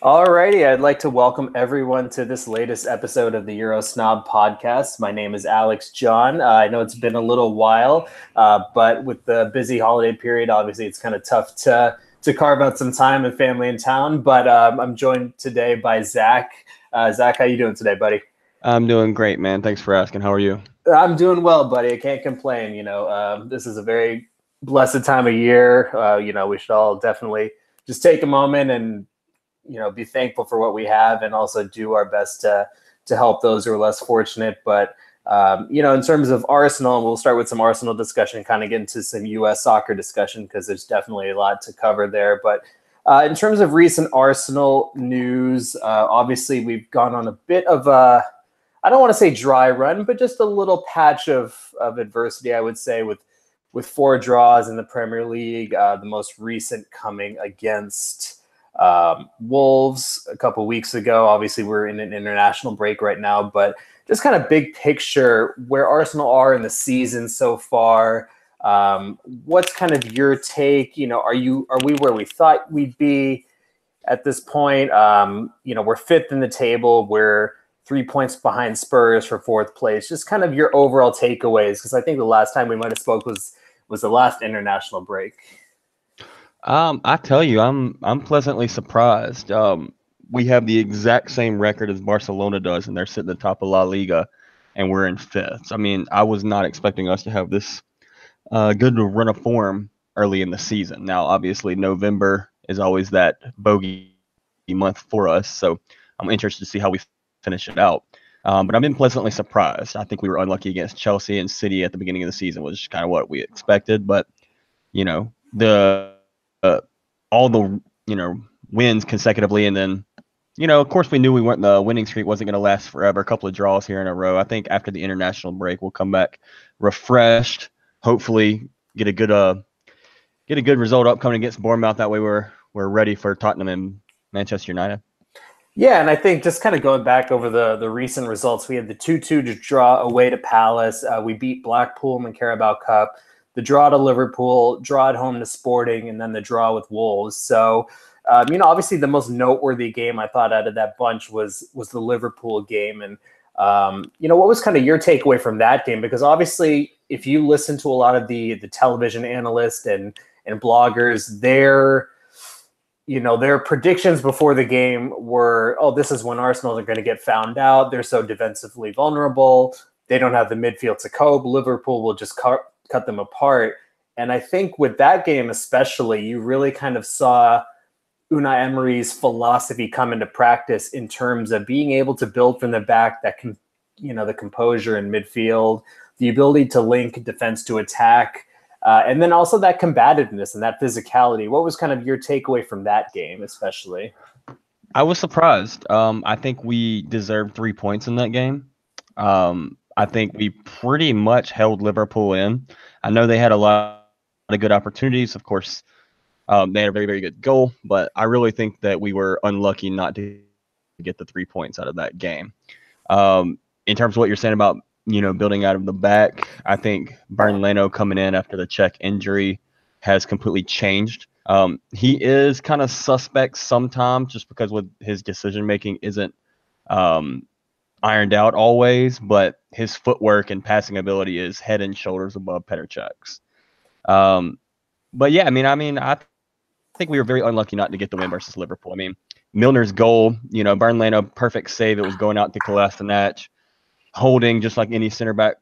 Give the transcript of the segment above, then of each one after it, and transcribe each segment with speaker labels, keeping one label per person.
Speaker 1: Alrighty, I'd like to welcome everyone to this latest episode of the Eurosnob Podcast. My name is Alex John. I know it's been a little while, but with the busy holiday period, obviously it's kind of tough to carve out some time and family in town. But I'm joined today by Zach. Zach, how you doing today, buddy?
Speaker 2: I'm doing great, man. Thanks for asking. How are you?
Speaker 1: I'm doing well, buddy. I can't complain. This is a very blessed time of year. We should all definitely just take a moment and be thankful for what we have and also do our best to help those who are less fortunate. But, in terms of Arsenal, we'll start with some Arsenal discussion, kind of get into some U.S. soccer discussion because there's definitely a lot to cover there. But in terms of recent Arsenal news, obviously we've gone on a bit of a, I don't want to say dry run, but just a little patch of adversity, I would say, with 4 draws in the Premier League, the most recent coming against Wolves a couple weeks ago. Obviously, we're in an international break right now, but just kind of big picture where Arsenal are in the season so far. What's kind of your take? Are we where we thought we'd be at this point? We're 5th in the table. We're 3 points behind Spurs for 4th place. Just kind of your overall takeaways, because I think the last time we might have spoke was the last international break.
Speaker 2: I tell you, I'm pleasantly surprised. We have the exact same record as Barcelona does, and they're sitting at the top of La Liga, and we're in 5th. I mean, I was not expecting us to have this good run of form early in the season. Now, obviously, November is always that bogey month for us, so I'm interested to see how we finish it out. But I've been pleasantly surprised. I think we were unlucky against Chelsea and City at the beginning of the season, which is kind of what we expected. But all the wins consecutively, and then of course we knew the winning streak wasn't going to last forever. A couple of draws here in a row. I think after the international break we'll come back refreshed, hopefully get a good result upcoming against Bournemouth. That way we're ready for Tottenham and Manchester United.
Speaker 1: Yeah, and I think just kind of going back over the recent results, we had the 2-2 to draw away to Palace. We beat Blackpool in the Carabao Cup, the draw to Liverpool, draw at home to Sporting, and then the draw with Wolves. So, obviously the most noteworthy game I thought out of that bunch was the Liverpool game. And, what was kind of your takeaway from that game? Because obviously if you listen to a lot of the television analysts and bloggers, their predictions before the game were, this is when Arsenal are going to get found out. They're so defensively vulnerable. They don't have the midfield to cope. Liverpool will just cut them apart. And I think with that game especially, you really kind of saw Unai Emery's philosophy come into practice in terms of being able to build from the back, that can, the composure in midfield, the ability to link defense to attack, and then also that combativeness and that physicality. What was kind of your takeaway from that game, especially?
Speaker 2: I was surprised. I think we deserved 3 points in that game. I think we pretty much held Liverpool in. I know they had a lot of good opportunities. Of course, they had a very, very good goal, but I really think that we were unlucky not to get the 3 points out of that game. In terms of what you're saying about building out of the back, I think Bernd Leno coming in after the Czech injury has completely changed. He is kind of suspect sometimes just because with his decision making isn't ironed out always, but his footwork and passing ability is head and shoulders above Petr Cech's. But yeah, I think we were very unlucky not to get the win versus Liverpool. I mean, Milner's goal, Bernd Leno, perfect save. It was going out to Kolasinac. Holding, just like any center back,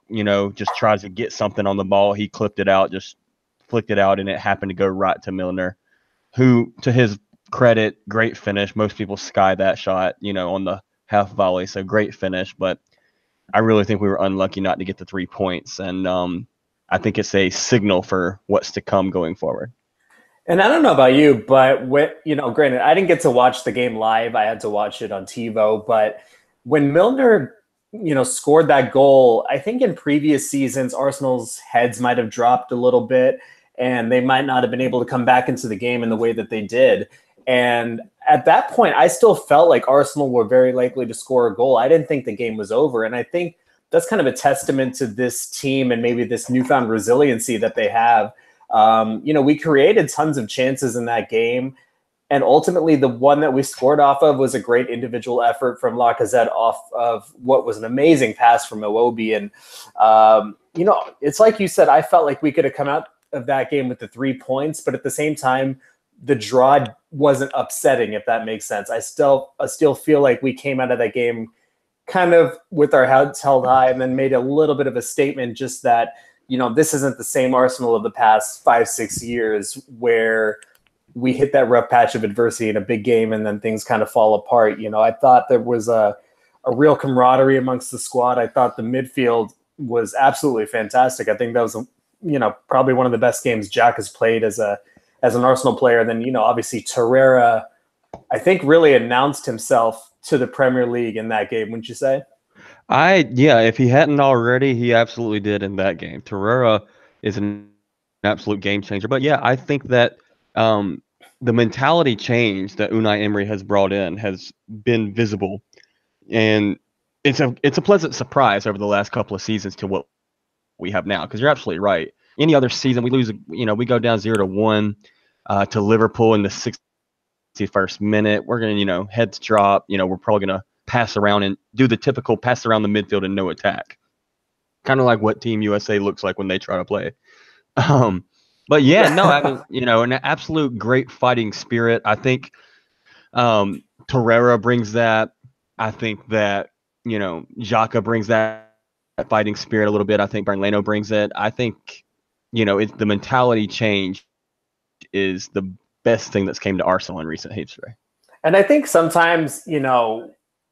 Speaker 2: just tries to get something on the ball. He clipped it out, just flicked it out, and it happened to go right to Milner, who, to his credit, great finish. Most people sky that shot, on the half volley. So great finish, but I really think we were unlucky not to get the 3 points. And I think it's a signal for what's to come going forward.
Speaker 1: And I don't know about you, but granted, I didn't get to watch the game live. I had to watch it on TiVo. But when Milner scored that goal, I think in previous seasons, Arsenal's heads might have dropped a little bit and they might not have been able to come back into the game in the way that they did. And at that point, I still felt like Arsenal were very likely to score a goal. I didn't think the game was over. And I think that's kind of a testament to this team and maybe this newfound resiliency that they have. We created tons of chances in that game. And ultimately, the one that we scored off of was a great individual effort from Lacazette off of what was an amazing pass from Iwobi. And, it's like you said, I felt like we could have come out of that game with the 3 points, but at the same time, the draw wasn't upsetting, if that makes sense. I still feel like we came out of that game kind of with our heads held high and then made a little bit of a statement just that, this isn't the same Arsenal of the past 5-6 years where we hit that rough patch of adversity in a big game and then things kind of fall apart. I thought there was a real camaraderie amongst the squad. I thought the midfield was absolutely fantastic. I think that was, probably one of the best games Jack has played as an Arsenal player. And then, obviously Torreira, I think, really announced himself to the Premier League in that game, wouldn't you say?
Speaker 2: If he hadn't already, he absolutely did in that game. Torreira is an absolute game changer. But yeah, I think that the mentality change that Unai Emery has brought in has been visible, and it's a pleasant surprise over the last couple of seasons to what we have now. Because you're absolutely right. Any other season we lose, we go down 0-1 to Liverpool in the 61st minute. We're gonna, heads drop. We're probably gonna pass around and do the typical pass around the midfield and no attack, kind of like what Team USA looks like when they try to play. But yeah, no, I mean, an absolute great fighting spirit. I think Torreira brings that. I think that, Xhaka brings that fighting spirit a little bit. I think Bernardo brings it. I think, it's the mentality change is the best thing that's came to Arsenal in recent history.
Speaker 1: And I think sometimes,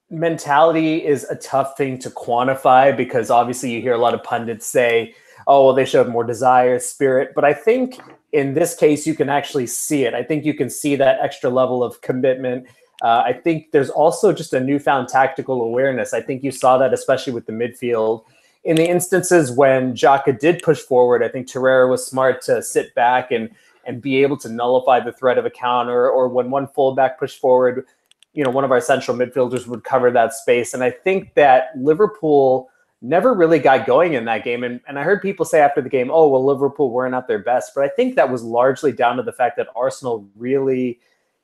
Speaker 1: mentality is a tough thing to quantify because obviously you hear a lot of pundits say, oh, well, they showed more desire, spirit. But I think in this case, you can actually see it. I think you can see that extra level of commitment. I think there's also just a newfound tactical awareness. I think you saw that especially with the midfield. In the instances when Xhaka did push forward, I think Torreira was smart to sit back and be able to nullify the threat of a counter, or when one fullback pushed forward, one of our central midfielders would cover that space. And I think that Liverpool never really got going in that game. And I heard people say after the game, oh, well, Liverpool weren't at their best. But I think that was largely down to the fact that Arsenal really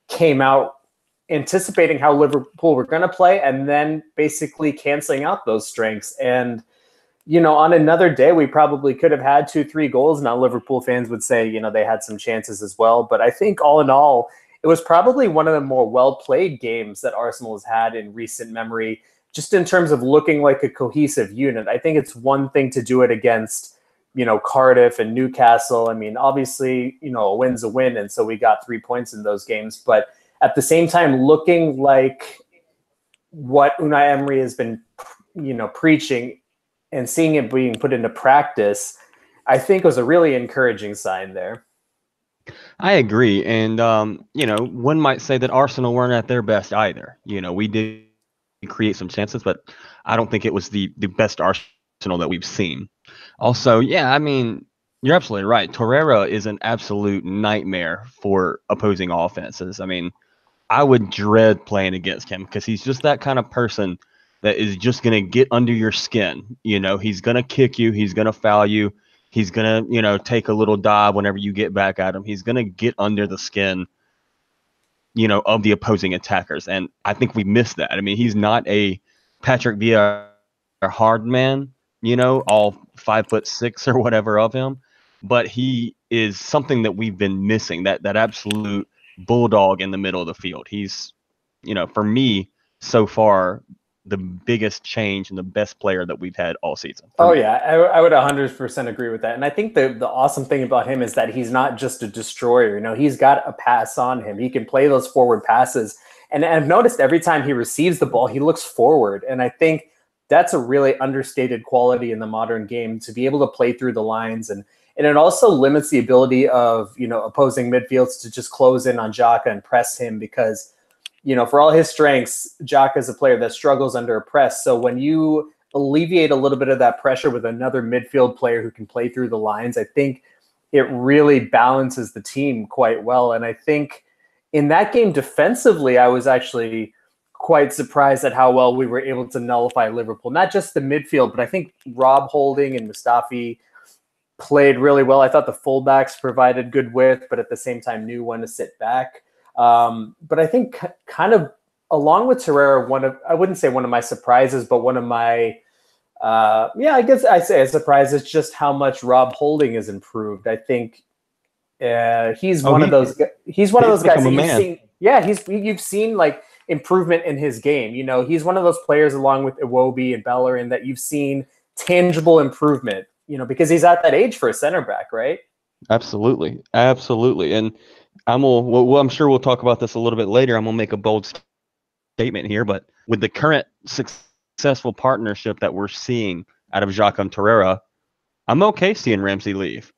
Speaker 1: came out anticipating how Liverpool were going to play and then basically canceling out those strengths. And, on another day, we probably could have had 2-3 goals. Now Liverpool fans would say, they had some chances as well. But I think all in all, it was probably one of the more well-played games that Arsenal has had in recent memory, just in terms of looking like a cohesive unit. I think it's one thing to do it against, Cardiff and Newcastle. I mean, obviously, a win's a win. And so we got 3 points in those games. But at the same time, looking like what Unai Emery has been, preaching and seeing it being put into practice, I think was a really encouraging sign there.
Speaker 2: I agree. And, one might say that Arsenal weren't at their best either. We did create some chances, but I don't think it was the best Arsenal that we've seen. Also, yeah, I mean, you're absolutely right. Torreira is an absolute nightmare for opposing offenses. I mean, I would dread playing against him because he's just that kind of person that is just going to get under your skin. He's going to kick you. He's going to foul you. He's going to, take a little dive whenever you get back at him. He's going to get under the skin, of the opposing attackers. And I think we missed that. I mean, he's not a Patrick Vieira hard man, all 5'6" or whatever of him, but he is something that we've been missing, that absolute bulldog in the middle of the field. He's, for me, so far, the biggest change and the best player that we've had all season.
Speaker 1: Oh, yeah, I would 100% agree with that. And I think the awesome thing about him is that he's not just a destroyer. He's got a pass on him. He can play those forward passes. And I've noticed every time he receives the ball, he looks forward. And I think that's a really understated quality in the modern game, to be able to play through the lines. And it also limits the ability of, opposing midfields to just close in on Xhaka and press him because, for all his strengths, Xhaka is a player that struggles under a press. So when you alleviate a little bit of that pressure with another midfield player who can play through the lines, I think it really balances the team quite well. And I think in that game defensively, I was actually quite surprised at how well we were able to nullify Liverpool. Not just the midfield, but I think Rob Holding and Mustafi played really well. I thought the fullbacks provided good width, but at the same time knew when to sit back. But I think kind of along with Torreira, I wouldn't say one of my surprises, but one of my, I guess I say a surprise is just how much Rob Holding has improved. I think he's one of those guys that you've seen. Yeah, you've seen like improvement in his game. You know, he's one of those players along with Iwobi and Bellerin that you've seen tangible improvement, you know, because he's at that age for a center back, right?
Speaker 2: Absolutely. And I'm sure we'll talk about this a little bit later. I'm going to make a bold statement here, but with the current successful partnership that we're seeing out of Xhaka and Torreira, I'm okay seeing Ramsey leave.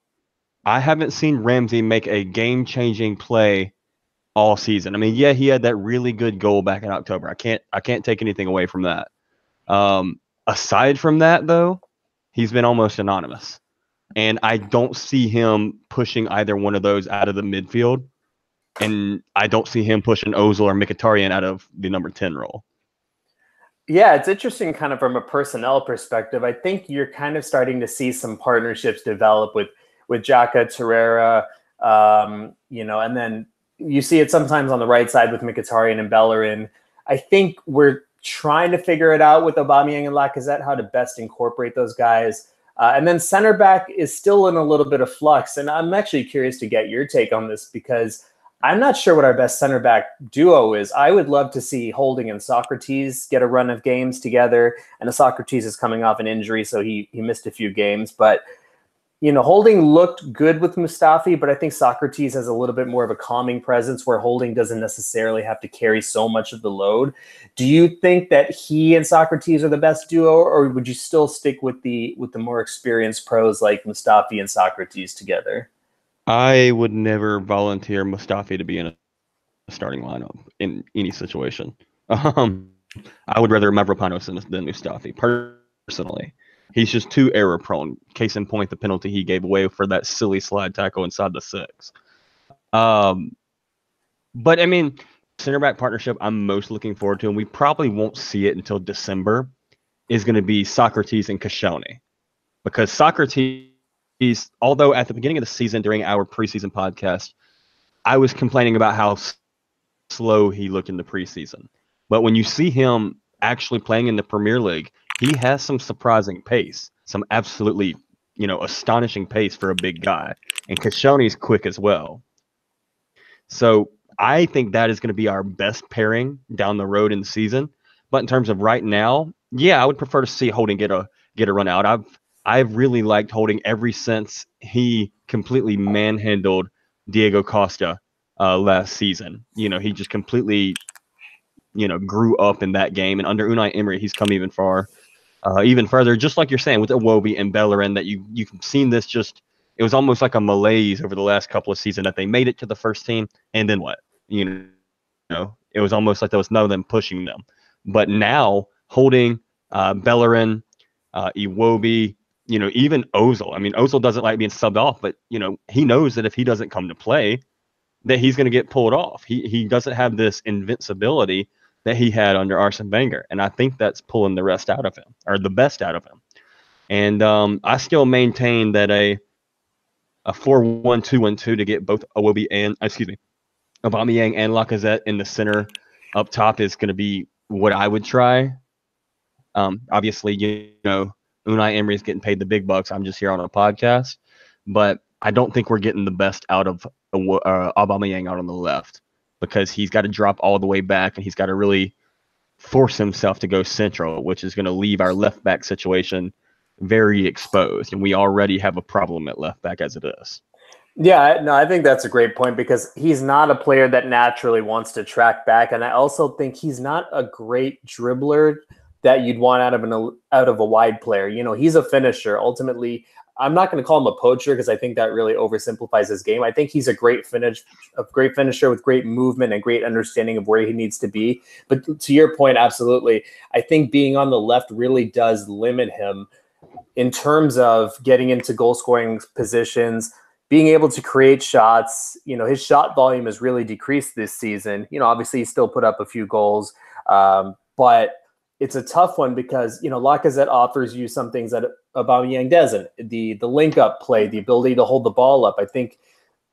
Speaker 2: I haven't seen Ramsey make a game-changing play all season. I mean, yeah, he had that really good goal back in October. I can't take anything away from that. Aside from that, though, he's been almost anonymous. And I don't see him pushing either one of those out of the midfield. And I don't see him pushing Ozil or Mkhitaryan out of the number 10 role.
Speaker 1: Yeah, it's interesting kind of from a personnel perspective. I think you're kind of starting to see some partnerships develop with Xhaka, Torreira, and then you see it sometimes on the right side with Mkhitaryan and Bellerin. I think we're trying to figure it out with Aubameyang and Lacazette, how to best incorporate those guys. And then center back is still in a little bit of flux. And I'm actually curious to get your take on this because I'm not sure what our best center back duo is. I would love to see Holding and Socrates get a run of games together. And Socrates is coming off an injury, so he missed a few games. But, you know, Holding looked good with Mustafi, but I think Socrates has a little bit more of a calming presence where Holding doesn't necessarily have to carry so much of the load. Do you think that he and Socrates are the best duo, or would you still stick with the more experienced pros like Mustafi and Socrates together?
Speaker 2: I would never volunteer Mustafi to be in a starting lineup in any situation. I would rather Mavropanos than Mustafi, personally. He's just too error prone. Case in point, the penalty he gave away for that silly slide tackle inside the 6. But I mean, center back partnership I'm most looking forward to, and we probably won't see it until December, is going to be Socrates and Koscielny. Because Socrates, although at the beginning of the season during our preseason podcast, I was complaining about how slow he looked in the preseason. But when you see him actually playing in the Premier League, he has some surprising pace, some absolutely, astonishing pace for a big guy. And Koscielny's quick as well. So I think that is going to be our best pairing down the road in the season. But in terms of right now, yeah, I would prefer to see Holding get a run out. I've really liked Holding ever since he completely manhandled Diego Costa last season. He just completely, grew up in that game. And under Unai Emery, he's come even further. Just like you're saying with Iwobi and Bellerin, that you've seen this it was almost like a malaise over the last couple of seasons that they made it to the first team, and then what? It was almost like there was none of them pushing them. But now Holding, Bellerin, Iwobi, even Ozil. I mean, Ozil doesn't like being subbed off, but he knows that if he doesn't come to play, that he's going to get pulled off. He doesn't have this invincibility that he had under Arsene Wenger, and I think that's pulling the rest out of him, or the best out of him. And I still maintain that a 4-1-2-1-2 to get both Aubameyang and Lacazette in the center up top is going to be what I would try. Obviously, Unai Emery is getting paid the big bucks. I'm just here on a podcast, but I don't think we're getting the best out of Aubameyang out on the left, because he's got to drop all the way back and he's got to really force himself to go central, which is going to leave our left back situation very exposed. And we already have a problem at left back as it is.
Speaker 1: Yeah, no, I think that's a great point, because he's not a player that naturally wants to track back. And I also think he's not a great dribbler that you'd want out of a wide player. He's a finisher. Ultimately, I'm not going to call him a poacher, because I think that really oversimplifies his game. I think he's a great finisher with great movement and great understanding of where he needs to be. But to your point, absolutely, I think being on the left really does limit him in terms of getting into goal-scoring positions, being able to create shots. His shot volume has really decreased this season. Obviously he still put up a few goals, but it's a tough one because, Lacazette offers you some things that Aubameyang doesn't. The link-up play, the ability to hold the ball up. I think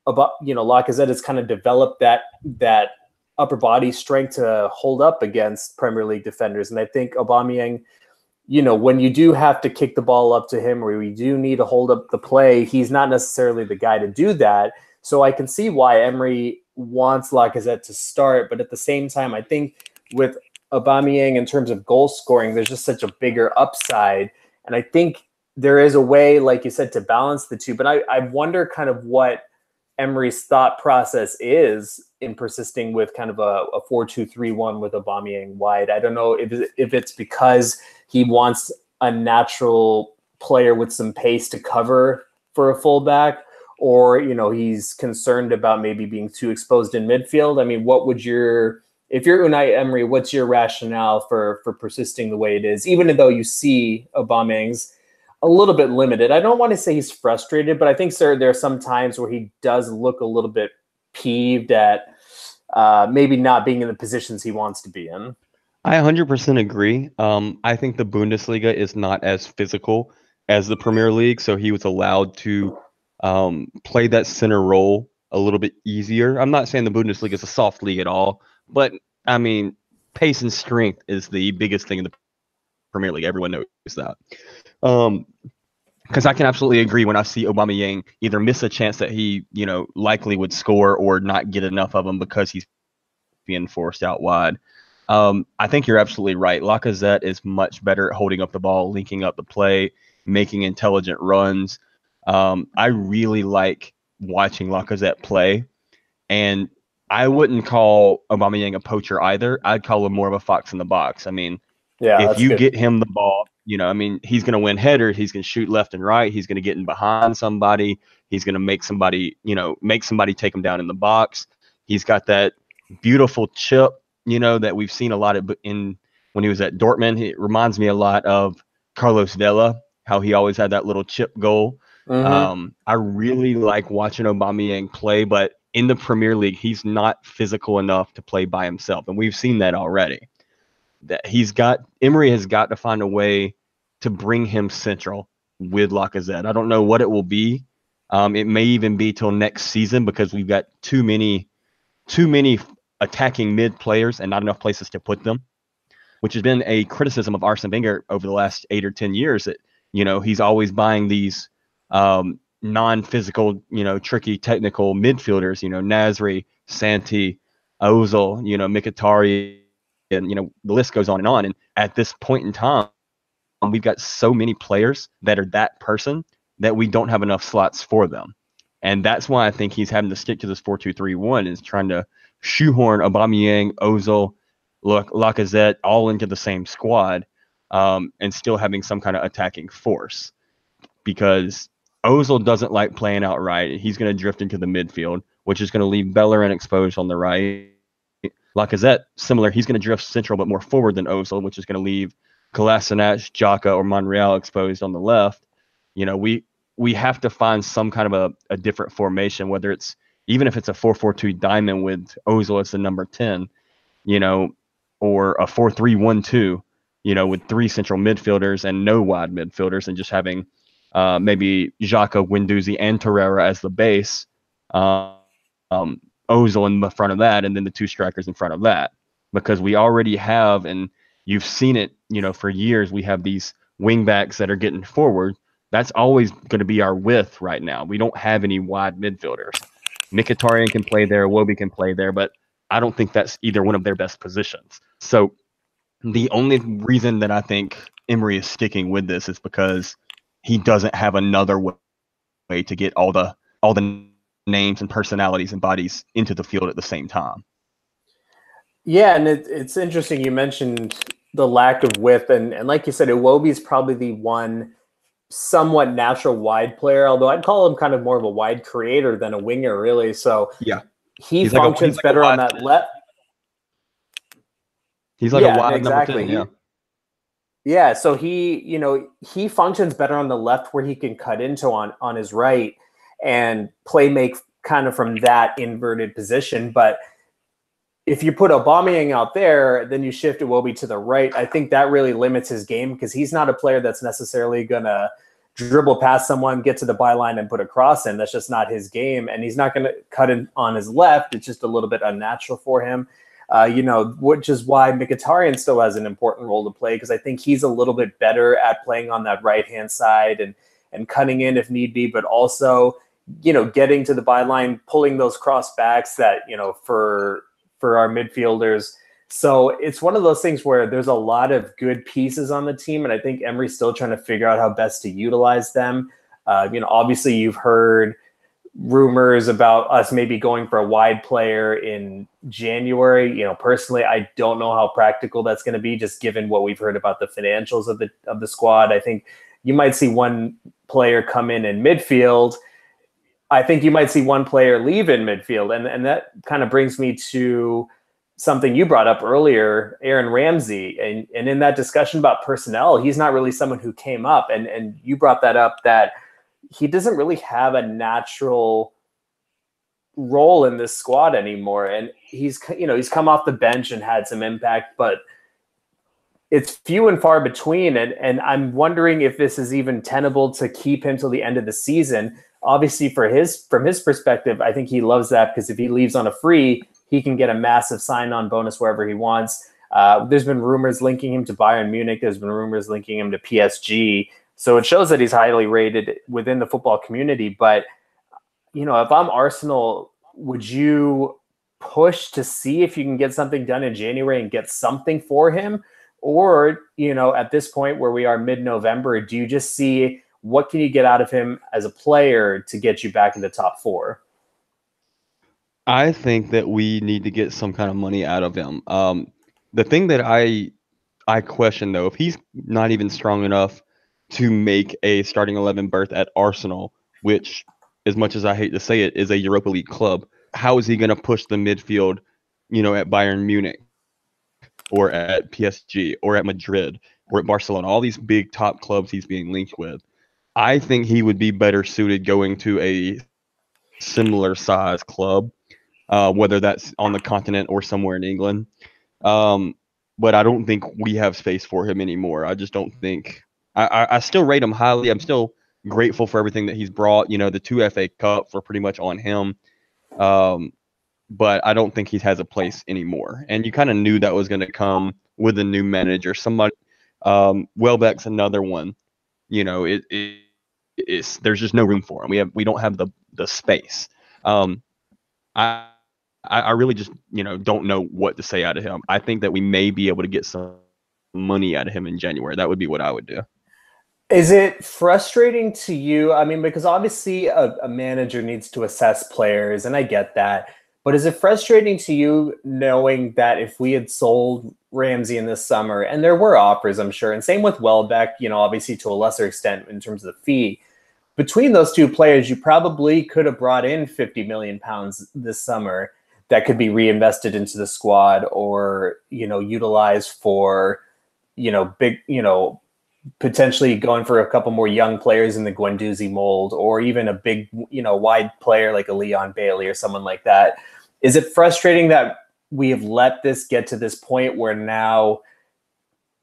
Speaker 1: Lacazette has kind of developed that upper body strength to hold up against Premier League defenders. And I think Aubameyang, when you do have to kick the ball up to him or you do need to hold up the play, he's not necessarily the guy to do that. So I can see why Emery wants Lacazette to start. But at the same time, I think with Aubameyang in terms of goal scoring, there's just such a bigger upside. And I think there is a way, like you said, to balance the two. But I wonder kind of what Emery's thought process is in persisting with kind of a 4-2-3-1 with Aubameyang wide. I don't know if it's because he wants a natural player with some pace to cover for a fullback, or he's concerned about maybe being too exposed in midfield. I mean, if you're Unai Emery, what's your rationale for persisting the way it is, even though you see Aubameyang's a little bit limited? I don't want to say he's frustrated, but I think, sir, there are some times where he does look a little bit peeved at maybe not being in the positions he wants to be in.
Speaker 2: I 100% agree. I think the Bundesliga is not as physical as the Premier League, so he was allowed to play that center role a little bit easier. I'm not saying the Bundesliga is a soft league at all, but I mean, pace and strength is the biggest thing in the Premier League. Everyone knows that. Because I can absolutely agree when I see Aubameyang either miss a chance that he, likely would score or not get enough of them because he's being forced out wide. I think you're absolutely right. Lacazette is much better at holding up the ball, linking up the play, making intelligent runs. I really like watching Lacazette play, and I wouldn't call Aubameyang a poacher either. I'd call him more of a fox in the box. I mean, if you get him the ball, he's going to win headers. He's going to shoot left and right. He's going to get in behind somebody. He's going to make somebody take him down in the box. He's got that beautiful chip, that we've seen a lot of when he was at Dortmund. It reminds me a lot of Carlos Vela, how he always had that little chip goal. Mm-hmm. I really like watching Aubameyang play, but in the Premier League, he's not physical enough to play by himself, and we've seen that already. That Emery has got to find a way to bring him central with Lacazette. I don't know what it will be. It may even be till next season because we've got too many attacking mid players and not enough places to put them, which has been a criticism of Arsene Wenger over the last 8 or 10 years. That he's always buying these non-physical, tricky technical midfielders. Nasri, Santi, Ozil, Mkhitaryan. And the list goes on. And at this point in time, we've got so many players that are that person that we don't have enough slots for them. And that's why I think he's having to stick to this 4-2-3-1, is trying to shoehorn Aubameyang, Ozil, Lacazette all into the same squad, and still having some kind of attacking force. Because Ozil doesn't like playing outright. He's going to drift into the midfield, which is going to leave Bellerin exposed on the right. Lacazette, similar, he's going to drift central but more forward than Ozil, which is going to leave Kolasinac, Xhaka, or Monreal exposed on the left. We have to find some kind of a different formation, whether it's even if it's a 4-4-2 diamond with Ozil as the number 10, or a 4-3-1-2, with 3 central midfielders and no wide midfielders, and just having maybe Xhaka, Guendouzi, and Torreira as the base. Ozil in the front of that, and then the 2 strikers in front of that, because we already have, and you've seen it, for years, we have these wing backs that are getting forward. That's always going to be our width right now. We don't have any wide midfielders. Mkhitaryan can play there, Iwobi can play there, but I don't think that's either one of their best positions. So the only reason that I think Emery is sticking with this is because he doesn't have another way to get all the names and personalities and bodies into the field at the same time.
Speaker 1: Yeah, and it's interesting you mentioned the lack of width, and like you said, Iwobi is probably the one somewhat natural wide player, although I'd call him kind of more of a wide creator than a winger, really. So
Speaker 2: yeah,
Speaker 1: he functions better on that left.
Speaker 2: He's like a wide number 10, yeah.
Speaker 1: Yeah, so he functions better on the left, where he can cut into on his right and make kind of from that inverted position. But if you put Aubameyang out there, then you shift Iwobi to the right. I think that really limits his game, because he's not a player that's necessarily going to dribble past someone, get to the byline, and put a cross in. That's just not his game, and he's not going to cut in on his left. It's just a little bit unnatural for him. Which is why Mkhitaryan still has an important role to play, because I think he's a little bit better at playing on that right-hand side and cutting in if need be, but also, getting to the byline, pulling those cross backs that, for our midfielders. So it's one of those things where there's a lot of good pieces on the team, and I think Emery's still trying to figure out how best to utilize them. Obviously you've heard rumors about us maybe going for a wide player in January. Personally, I don't know how practical that's going to be, just given what we've heard about the financials of the squad. I think you might see one player come in midfield. I think you might see one player leave in midfield. And that kind of brings me to something you brought up earlier, Aaron Ramsey. And in that discussion about personnel, he's not really someone who came up. And you brought that up, that he doesn't really have a natural role in this squad anymore. And he's come off the bench and had some impact, but it's few and far between. And I'm wondering if this is even tenable to keep him till the end of the season. Obviously from his perspective, I think he loves that, because if he leaves on a free, he can get a massive sign-on bonus wherever he wants. There's been rumors linking him to Bayern Munich. There's been rumors linking him to PSG. So it shows that he's highly rated within the football community. But, if I'm Arsenal, would you push to see if you can get something done in January and get something for him? Or, at this point where we are mid-November, do you just see what can you get out of him as a player to get you back in the top 4?
Speaker 2: I think that we need to get some kind of money out of him. The thing that I question, though, if he's not even strong enough to make a starting 11 berth at Arsenal, which, as much as I hate to say it, is a Europa League club, how is he going to push the midfield, at Bayern Munich or at PSG or at Madrid or at Barcelona, all these big top clubs he's being linked with? I think he would be better suited going to a similar size club, whether that's on the continent or somewhere in England. But I don't think we have space for him anymore. I just don't think. I still rate him highly. I'm still grateful for everything that he's brought. The 2 FA Cups were pretty much on him. But I don't think he has a place anymore. And you kind of knew that was going to come with a new manager. Somebody, Welbeck's another one. There's just no room for him. We don't have the space. I really just don't know what to say out of him. I think that we may be able to get some money out of him in January. That would be what I would do.
Speaker 1: Is it frustrating to you? I mean, because obviously a manager needs to assess players, and I get that. But is it frustrating to you knowing that if we had sold Ramsey in this summer, and there were offers, I'm sure, and same with Welbeck, obviously to a lesser extent in terms of the fee, between those two players, you probably could have brought in £50 million this summer that could be reinvested into the squad, or, utilized for, big, potentially going for a couple more young players in the Guendouzi mold, or even a big, wide player like a Leon Bailey or someone like that. Is it frustrating that we have let this get to this point where now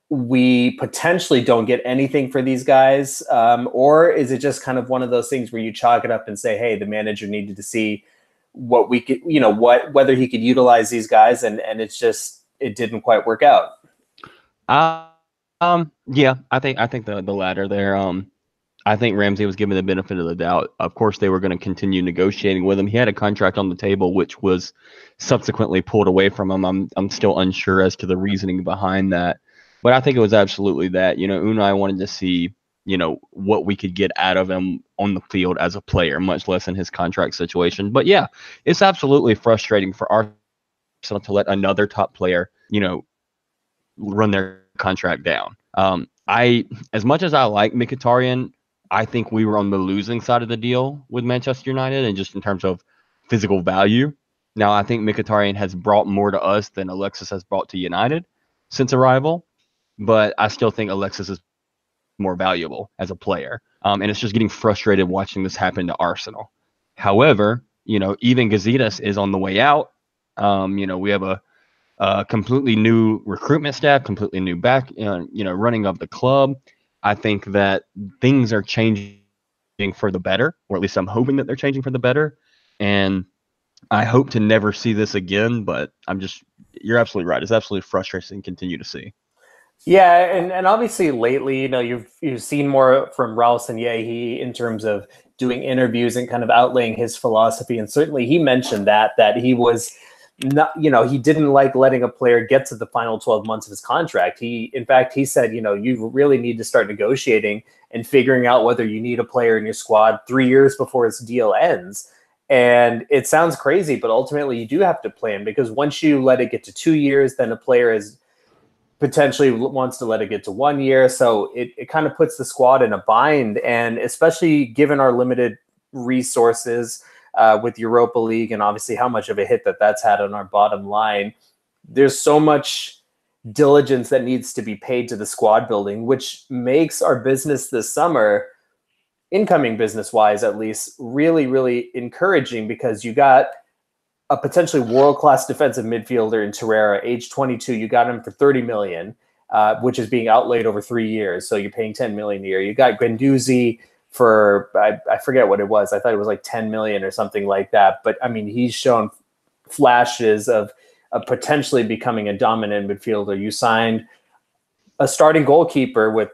Speaker 1: we potentially don't get anything for these guys? Or is it just kind of one of those things where you chalk it up and say, hey, the manager needed to see what we could, whether he could utilize these guys, and it didn't quite work out?
Speaker 2: Yeah, I think the latter there. I think Ramsey was given the benefit of the doubt. Of course, they were going to continue negotiating with him. He had a contract on the table, which was subsequently pulled away from him. I'm still unsure as to the reasoning behind that, but I think it was absolutely that. Unai wanted to see, what we could get out of him on the field as a player, much less in his contract situation. But yeah, it's absolutely frustrating for Arsenal to let another top player, run their contract down. As much as I like Mkhitaryan, I think we were on the losing side of the deal with Manchester United, and just in terms of physical value. Now, I think Mkhitaryan has brought more to us than Alexis has brought to United since arrival, but I still think Alexis is more valuable as a player. And it's just getting frustrated watching this happen to Arsenal. However, even Gazidis is on the way out. We have a completely new recruitment staff, completely new running of the club. I think that things are changing for the better, or at least I'm hoping that they're changing for the better. And I hope to never see this again, but you're absolutely right. It's absolutely frustrating to continue to see.
Speaker 1: Yeah, and obviously lately, you've seen more from Raul Sanyehi in terms of doing interviews and kind of outlaying his philosophy. And certainly he mentioned that he was not, he didn't like letting a player get to the final 12 months of his contract. In fact, he said, you really need to start negotiating and figuring out whether you need a player in your squad 3 years before his deal ends. And it sounds crazy, but ultimately you do have to plan, because once you let it get to 2 years, then a player is potentially wants to let it get to 1 year. So it kind of puts the squad in a bind. And especially given our limited resources with Europa League, and obviously how much of a hit that's had on our bottom line, there's so much diligence that needs to be paid to the squad building, which makes our business this summer, incoming business wise at least, really, really encouraging, because you got a potentially world-class defensive midfielder in Torreira, age 22. You got him for 30 million, which is being outlaid over 3 years. So you're paying 10 million a year. You got Guendouzi for, I forget what it was. I thought it was like 10 million or something like that. But I mean, he's shown flashes of potentially becoming a dominant midfielder. You signed a starting goalkeeper with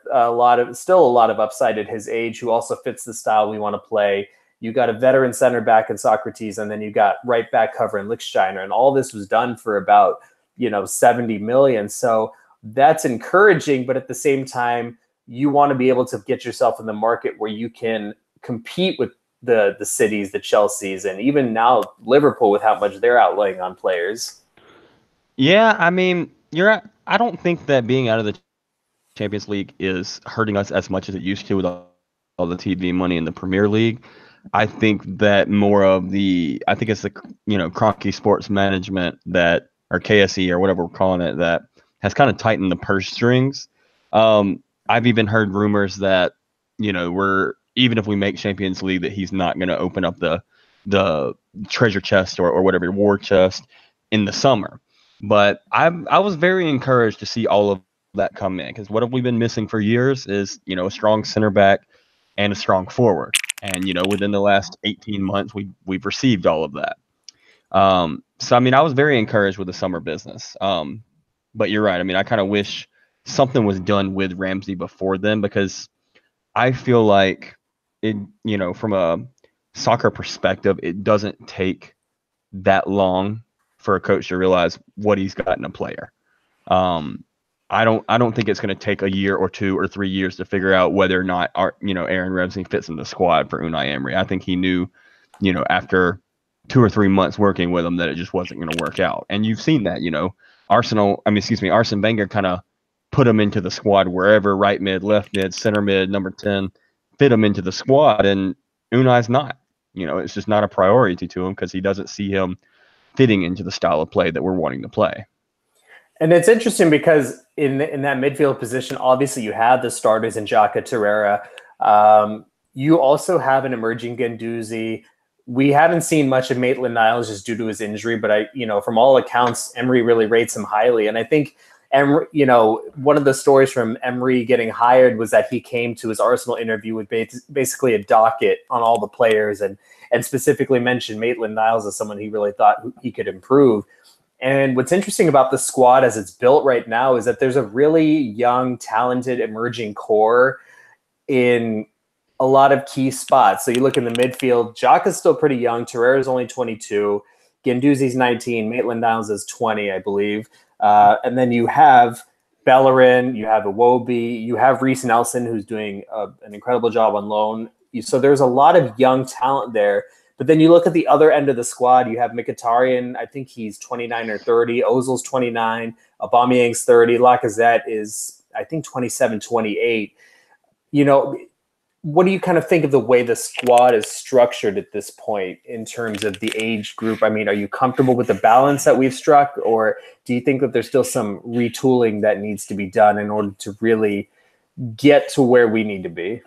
Speaker 1: still a lot of upside at his age, who also fits the style we want to play. You got a veteran center back in Socrates, and then you got right back cover in Lichtsteiner. And all this was done for about, 70 million. So that's encouraging. But at the same time, you want to be able to get yourself in the market where you can compete with the cities, the Chelseas, and even now Liverpool, with how much they're outlaying on players.
Speaker 2: Yeah, I mean, I don't think that being out of the Champions League is hurting us as much as it used to with all the TV money in the Premier League. I think that I think it's the Kroenke Sports Management or KSE or whatever we're calling it, that has kind of tightened the purse strings. I've even heard rumors that even if we make Champions League, that he's not going to open up the treasure chest or whatever, war chest in the summer. But I was very encouraged to see all of that come in, because what have we been missing for years is a strong center back and a strong forward. And within the last 18 months, we've received all of that. So I mean, I was very encouraged with the summer business. But you're right. I mean, I kind of wish something was done with Ramsey before then, because I feel like it, from a soccer perspective, it doesn't take that long for a coach to realize what he's got in a player. I don't think it's going to take a year or 2 or 3 years to figure out whether or not Aaron Ramsey fits in the squad for Unai Emery. I think he knew, after 2 or 3 months working with him, that it just wasn't going to work out. And you've seen that, Arsene Wenger kind of put him into the squad wherever, right mid, left mid, center mid, number 10, fit him into the squad, and Unai's not. It's just not a priority to him, because he doesn't see him fitting into the style of play that we're wanting to play.
Speaker 1: And it's interesting because in that midfield position, obviously you have the starters in Xhaka, Torreira. You also have an emerging Guendouzi. We haven't seen much of Maitland-Niles just due to his injury, but from all accounts, Emery really rates him highly. And I think one of the stories from Emery getting hired was that he came to his Arsenal interview with basically a docket on all the players, and specifically mentioned Maitland-Niles as someone he really thought he could improve. And what's interesting about the squad as it's built right now is that there's a really young, talented, emerging core in a lot of key spots. So you look in the midfield, Xhaka is still pretty young. Torreira is only 22. Guendouzi's 19. Maitland-Niles is 20, I believe. And then you have Bellerin, you have Iwobi, you have Reece Nelson, who's doing an incredible job on loan. So there's a lot of young talent there. But then you look at the other end of the squad, you have Mkhitaryan, I think he's 29 or 30. Ozil's 29. Aubameyang's 30. Lacazette is, I think, 27, 28. What do you kind of think of the way the squad is structured at this point in terms of the age group? I mean, are you comfortable with the balance that we've struck, or do you think that there's still some retooling that needs to be done in order to really get to where we need to be?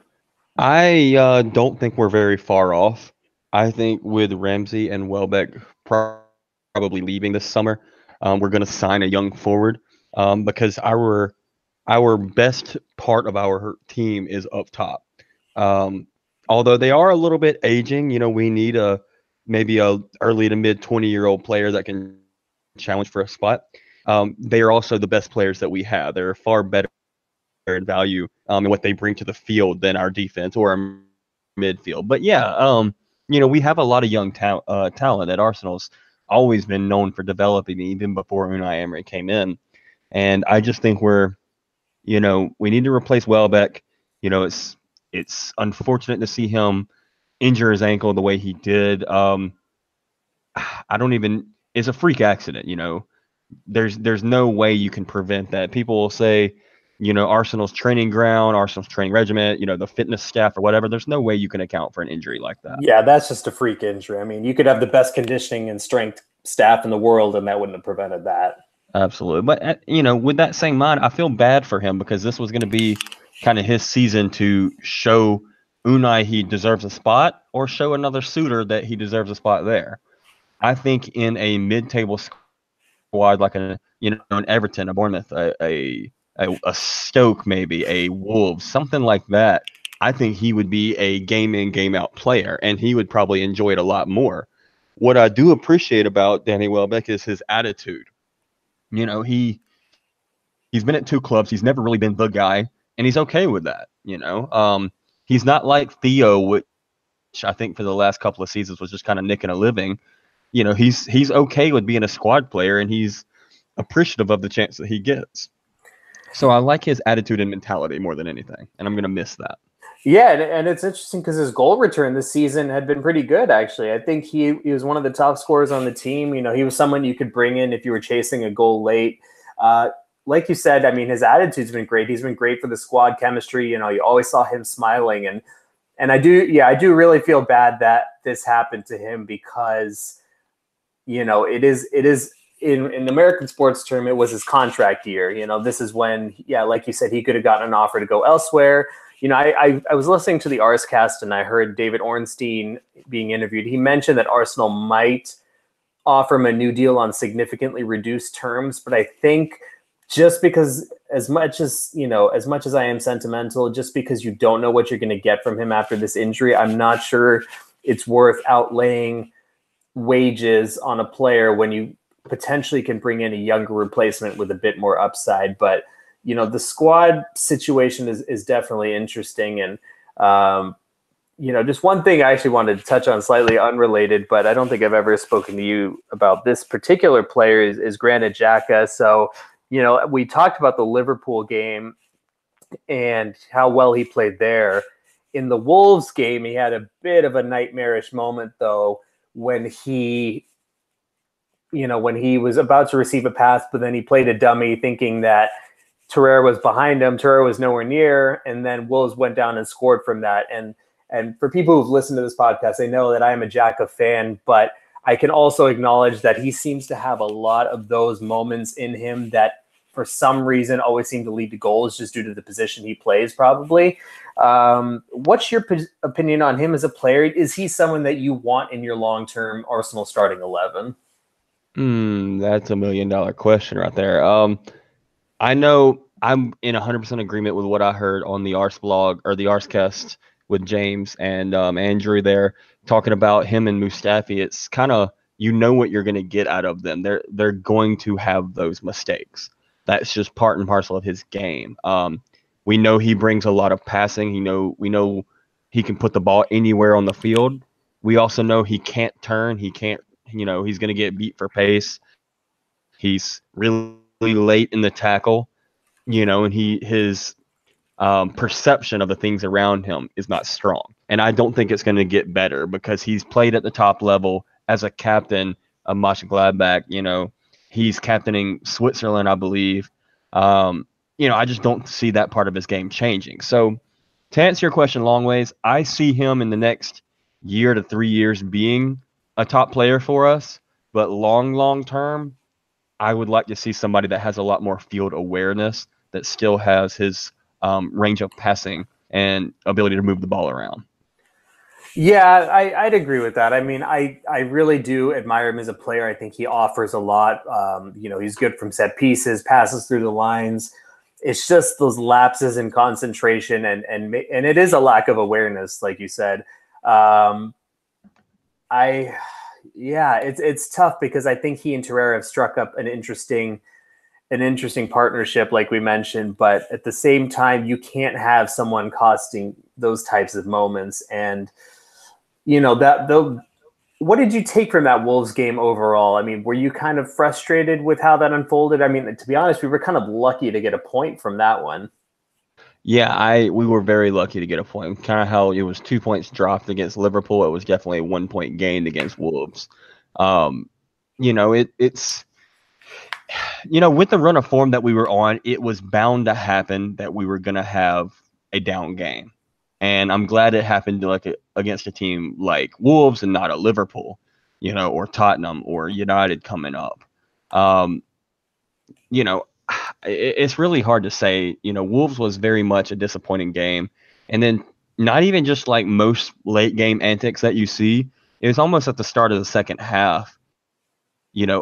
Speaker 2: I don't think we're very far off. I think with Ramsey and Welbeck probably leaving this summer, we're going to sign a young forward, because our best part of our team is up top. Although they are a little bit aging, we need maybe a early to mid 20-year-old player that can challenge for a spot. They are also the best players that we have. They're far better in value in what they bring to the field than our defense or our midfield. But yeah, we have a lot of young talent at Arsenal's always been known for developing even before Unai Emery came in. And I just think we need to replace Welbeck. It's unfortunate to see him injure his ankle the way he did. It's a freak accident. There's no way you can prevent that. People will say, Arsenal's training ground, Arsenal's training regiment, the fitness staff or whatever. There's no way you can account for an injury like that.
Speaker 1: Yeah, that's just a freak injury. I mean, you could have the best conditioning and strength staff in the world, and that wouldn't have prevented that.
Speaker 2: Absolutely. But, with that same mind, I feel bad for him because this was going to be kind of his season to show Unai he deserves a spot or show another suitor that he deserves a spot there. I think in a mid-table squad like an Everton, a Bournemouth, a Stoke maybe, a Wolves, something like that, I think he would be a game-in, game-out player, and he would probably enjoy it a lot more. What I do appreciate about Danny Welbeck is his attitude. He's been at two clubs. He's never really been the guy, and he's okay with that. He's not like Theo, which I think for the last couple of seasons was just kind of nicking a living. He's okay with being a squad player, and he's appreciative of the chance that he gets. So I like his attitude and mentality more than anything, and I'm going to miss that.
Speaker 1: Yeah, and it's interesting because his goal return this season had been pretty good, actually. I think he was one of the top scorers on the team. He was someone you could bring in if you were chasing a goal late. Like you said, I mean, his attitude's been great. He's been great for the squad chemistry. You always saw him smiling. And I do really feel bad that this happened to him because, it is in American sports term, it was his contract year. This is when, like you said, he could have gotten an offer to go elsewhere. I was listening to the Arscast and I heard David Ornstein being interviewed. He mentioned that Arsenal might offer him a new deal on significantly reduced terms, but I think just because as much as I am sentimental, just because you don't know what you're going to get from him after this injury, I'm not sure it's worth outlaying wages on a player when you potentially can bring in a younger replacement with a bit more upside. But the squad situation is definitely interesting. And, just one thing I actually wanted to touch on, slightly unrelated, but I don't think I've ever spoken to you about this particular player is Granit Xhaka. So, we talked about the Liverpool game and how well he played there. In the Wolves game, he had a bit of a nightmarish moment, though, when he was about to receive a pass, but then he played a dummy thinking that Torreira was behind him. Torreira was nowhere near, and then Wolves went down and scored from that. And for people who've listened to this podcast, they know that I am a Xhaka fan, but I can also acknowledge that he seems to have a lot of those moments in him that for some reason always seem to lead to goals just due to the position he plays, probably. What's your opinion on him as a player? Is he someone that you want in your long-term Arsenal starting 11?
Speaker 2: That's $1 million question right there. I know I'm in 100% agreement with what I heard on the Ars blog or the Arscast with James and Andrew there talking about him and Mustafi. It's kind of, what you're going to get out of them. They're going to have those mistakes. That's just part and parcel of his game. We know he brings a lot of passing. We know he can put the ball anywhere on the field. We also know he can't turn. He can't, he's going to get beat for pace. He's really late in the tackle, and his perception of the things around him is not strong. And I don't think it's going to get better because he's played at the top level as a captain of Mönchengladbach. He's captaining Switzerland, I believe. I just don't see that part of his game changing. So to answer your question long ways, I see him in the next year to 3 years being a top player for us, but long term, I would like to see somebody that has a lot more field awareness, that still has his range of passing and ability to move the ball around.
Speaker 1: Yeah, I'd agree with that. I mean, I really do admire him as a player. I think he offers a lot. He's good from set pieces, passes through the lines. it's just those lapses in concentration and it is a lack of awareness, like you said. It's tough because I think he and Torreira have struck up an interesting partnership, like we mentioned, but at the same time, you can't have someone costing those types of moments. And what did you take from that Wolves game overall? I mean, were you kind of frustrated with how that unfolded? I mean, to be honest, we were kind of lucky to get a point from that one.
Speaker 2: Yeah, we were very lucky to get a point. Kind of how it was 2 points dropped against Liverpool. It was definitely a 1 point gained against Wolves. It's with the run of form that we were on, it was bound to happen that we were going to have a down game. And I'm glad it happened against a team like Wolves and not a Liverpool, or Tottenham or United coming up. It's really hard to say. Wolves was very much a disappointing game. And then not even just like most late game antics that you see. It was almost at the start of the second half,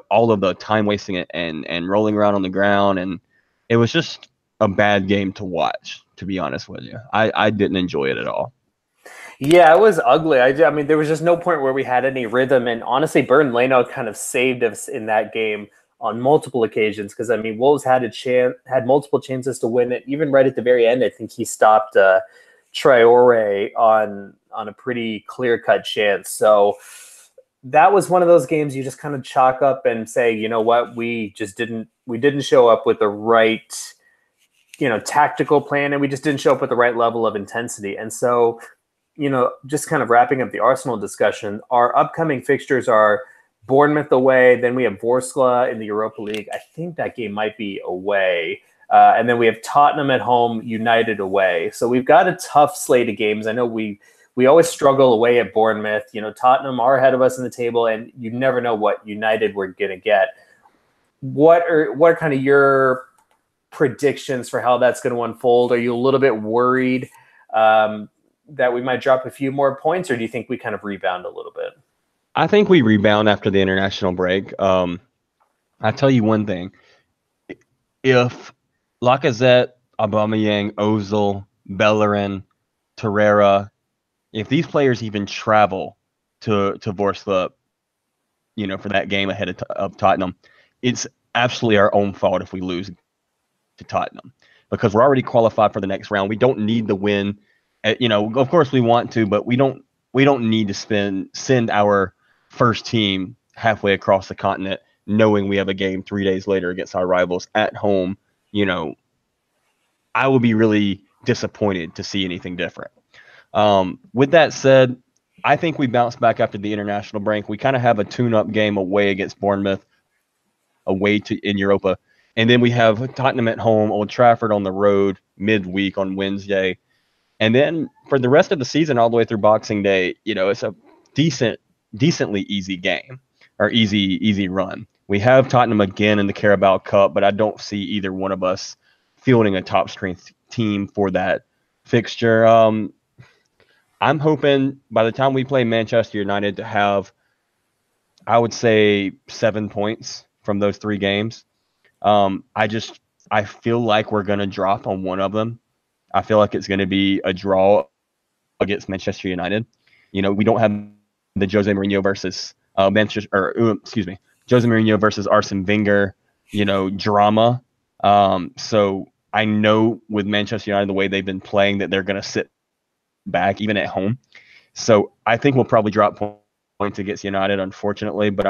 Speaker 2: all of the time wasting it and rolling around on the ground. And it was just a bad game to watch, to be honest with you. I didn't enjoy it at all.
Speaker 1: Yeah, it was ugly. I mean, there was just no point where we had any rhythm. And honestly, Bernd Leno kind of saved us in that game on multiple occasions because, I mean, Wolves had multiple chances to win it. Even right at the very end, I think he stopped Traore on a pretty clear-cut chance. So that was one of those games you just kind of chalk up and say, you know what, we didn't show up with the right tactical plan, and we just didn't show up with the right level of intensity. And so, just kind of wrapping up the Arsenal discussion, our upcoming fixtures are Bournemouth away, then we have Vorskla in the Europa League. I think that game might be away. And then we have Tottenham at home, United away. So we've got a tough slate of games. I know we always struggle away at Bournemouth. Tottenham are ahead of us in the table, and you never know what United we're going to get. What are kind of your predictions for how that's going to unfold? Are you a little bit worried that we might drop a few more points, or do you think we kind of rebound a little bit?
Speaker 2: I think we rebound after the international break. I tell you one thing. If Lacazette, Aubameyang, Ozil, Bellerin, Torreira, if these players even travel to Vorskla, for that game ahead of Tottenham, it's absolutely our own fault if we lose to Tottenham because we're already qualified for the next round. We don't need the win. Of course we want to, but we don't need to send our first team halfway across the continent knowing we have a game 3 days later against our rivals at home. I will be really disappointed to see anything different. With that said, I think we bounce back after the international break. We kind of have a tune-up game away against Bournemouth, in Europa. And then we have Tottenham at home, Old Trafford on the road, midweek on Wednesday. And then for the rest of the season, all the way through Boxing Day, it's a decently easy game or easy run. We have Tottenham again in the Carabao Cup, but I don't see either one of us fielding a top strength team for that fixture. I'm hoping by the time we play Manchester United to have, I would say, 7 points from those 3 games. I feel like we're going to drop on one of them. I feel like it's going to be a draw against Manchester United. We don't have the Jose Mourinho versus Jose Mourinho versus Arsene Wenger, drama. So I know with Manchester United, the way they've been playing, that they're going to sit back even at home. So I think we'll probably drop points against United, unfortunately, but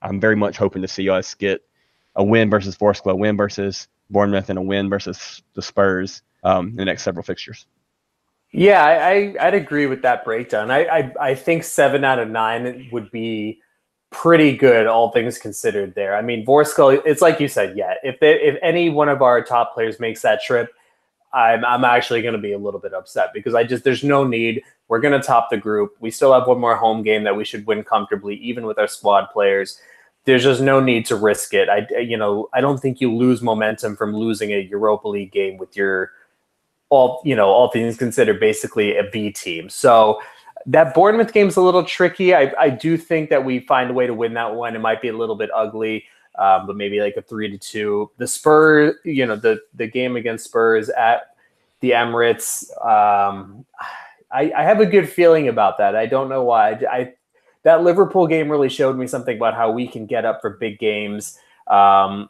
Speaker 2: I'm very much hoping to see us get a win versus Vorskla, a win versus Bournemouth, and a win versus the Spurs in the next several fixtures.
Speaker 1: Yeah, I'd agree with that breakdown. I think 7 out of 9 would be pretty good, all things considered there. I mean, Vorskla, it's like you said, yeah, if any one of our top players makes that trip, I'm actually going to be a little bit upset because there's no need. We're going to top the group. We still have one more home game that we should win comfortably, even with our squad players. There's just no need to risk it. I don't think you lose momentum from losing a Europa League game with your all things considered, basically a B team. So that Bournemouth game is a little tricky. I do think that we find a way to win that one. It might be a little bit ugly. but maybe like a 3-2. The Spurs, the game against Spurs at the Emirates, I have a good feeling about that. I don't know why. That Liverpool game really showed me something about how we can get up for big games. And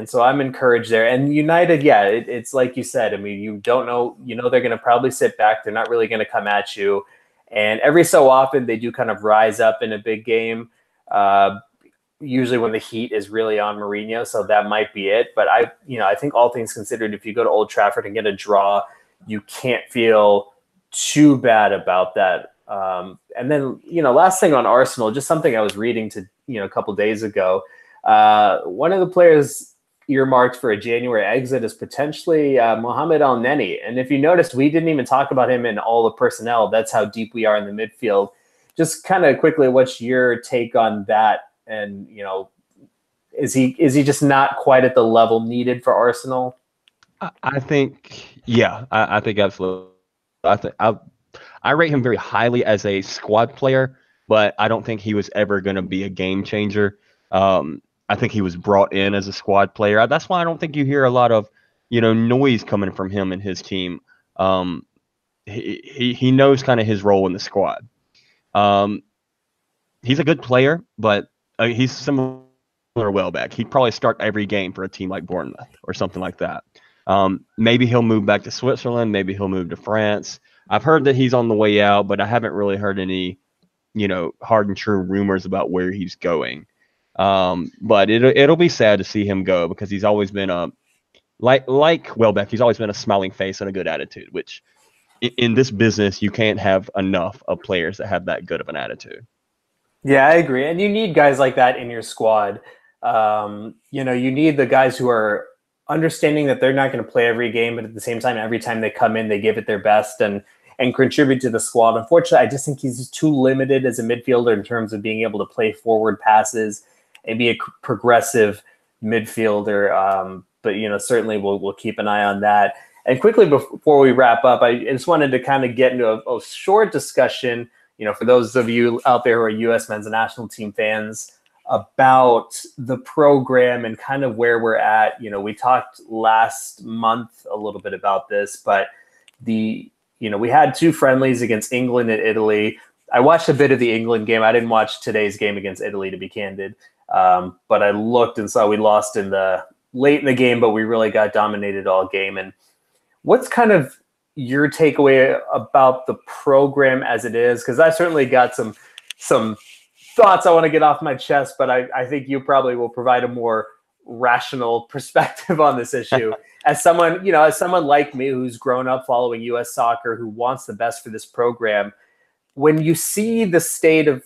Speaker 1: so I'm encouraged there. And United, it's like you said. I mean, you don't know. They're going to probably sit back. They're not really going to come at you. And every so often they do kind of rise up in a big game. Usually when the heat is really on Mourinho, so that might be it. But I think all things considered, if you go to Old Trafford and get a draw, you can't feel too bad about that. And then, last thing on Arsenal, just something I was reading a couple days ago. One of the players earmarked for a January exit is potentially Mohamed El Neni. And if you noticed, we didn't even talk about him in all the personnel. That's how deep we are in the midfield. Just kind of quickly, what's your take on that? And, is he just not quite at the level needed for Arsenal?
Speaker 2: I think, I think absolutely. I rate him very highly as a squad player, but I don't think he was ever going to be a game changer. I think he was brought in as a squad player. That's why I don't think you hear a lot of, noise coming from him and his team. He knows kind of his role in the squad. He's a good player, but he's similar to Welbeck. He'd probably start every game for a team like Bournemouth or something like that. Maybe he'll move back to Switzerland. Maybe he'll move to France. I've heard that he's on the way out, but I haven't really heard any, hard and true rumors about where he's going. But it'll be sad to see him go because he's always been like Welbeck. He's always been a smiling face and a good attitude, which in this business you can't have enough of players that have that good of an attitude.
Speaker 1: Yeah, I agree, and you need guys like that in your squad. You need the guys who are understanding that they're not going to play every game, but at the same time, every time they come in, they give it their best and contribute to the squad. Unfortunately, I just think he's just too limited as a midfielder in terms of being able to play forward passes and be a progressive midfielder. But, certainly we'll keep an eye on that. And quickly before we wrap up, I just wanted to kind of get into a short discussion, for those of you out there who are U.S. men's national team fans, about the program and kind of where we're at. We talked last month a little bit about this, but we had 2 friendlies against England and Italy. I watched a bit of the England game. I didn't watch today's game against Italy, to be candid. But I looked and saw we lost late in the game, but we really got dominated all game. And what's kind of your takeaway about the program as it is? Because I certainly got some thoughts I want to get off my chest, but I think you probably will provide a more rational perspective on this issue. As someone like me who's grown up following U.S. soccer, who wants the best for this program, when you see the state of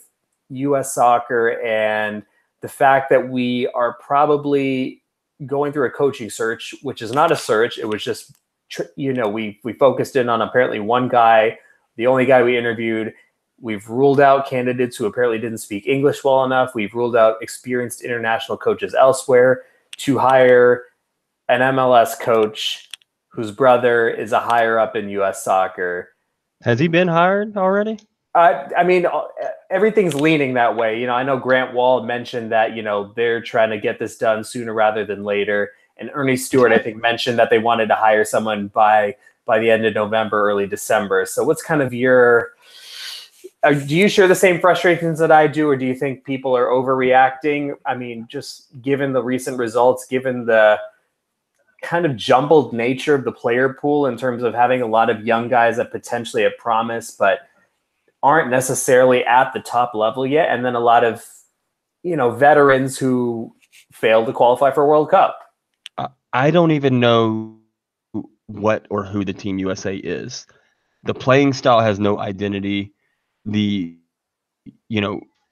Speaker 1: U.S. soccer and the fact that we are probably going through a coaching search, which is not a search, it was just, we focused in on apparently one guy, the only guy we interviewed. We've ruled out candidates who apparently didn't speak English well enough. We've ruled out experienced international coaches elsewhere to hire an MLS coach whose brother is a higher up in U.S. soccer.
Speaker 2: Has he been hired already?
Speaker 1: Everything's leaning that way. I know Grant Wall mentioned that, they're trying to get this done sooner rather than later. And Ernie Stewart, I think, mentioned that they wanted to hire someone by the end of November, early December. So what's kind of do you share the same frustrations that I do, or do you think people are overreacting? I mean, just given the recent results, given the kind of jumbled nature of the player pool in terms of having a lot of young guys that potentially have promise, but aren't necessarily at the top level yet. And then a lot of, veterans who failed to qualify for a World Cup.
Speaker 2: I don't even know what or who the Team USA is. The playing style has no identity. The